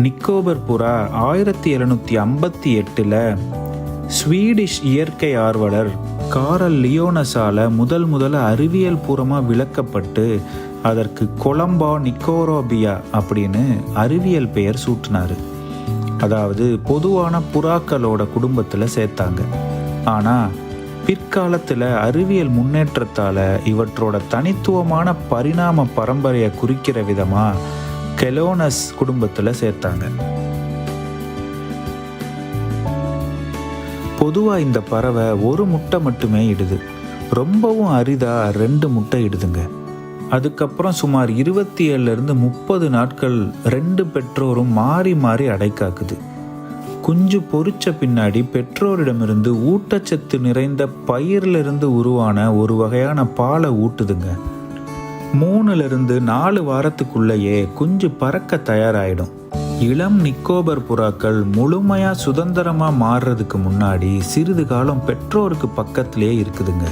நிக்கோபர் புறா 1758 ஸ்வீடிஷ் இயற்கை ஆர்வலர் காரல் லியோனஸால முதல்ல அறிவியல் பூர்வமாக விளக்கப்பட்டு அதற்கு கொலம்பா நிக்கோரோபியா அப்படின்னு அறிவியல் பெயர் சூட்டினாரு. அதாவது பொதுவான புறாக்களோட குடும்பத்தில் சேர்த்தாங்க. ஆனால் பிற்காலத்தில் அறிவியல் முன்னேற்றத்தால் இவற்றோட தனித்துவமான பரிணாம பரம்பரையை குறிக்கிற விதமாக கெலோனஸ் குடும்பத்தில் சேர்த்தாங்க. பொதுவாக இந்த பறவை ஒரு முட்டை மட்டுமே இடுது. ரொம்பவும் அரிதாக 2 முட்டை இடுதுங்க. அதுக்கப்புறம் சுமார் 27 30 நாட்கள் 2 பெற்றோரும் மாறி மாறி அடைக்காக்குது. குஞ்சு பொரிச்ச பின்னாடி பெற்றோரிடமிருந்து ஊட்டச்சத்து நிறைந்த பயிரிலிருந்து உருவான ஒரு வகையான பாலை ஊட்டுதுங்க. 3-4 வாரத்துக்குள்ளேயே குஞ்சு பறக்க தயாராகிடும். இளம் நிக்கோபர் புறாக்கள் முழுமையாக சுதந்திரமாக மாறுறதுக்கு முன்னாடி சிறிது காலம் பெற்றோருக்கு பக்கத்திலே இருக்குதுங்க.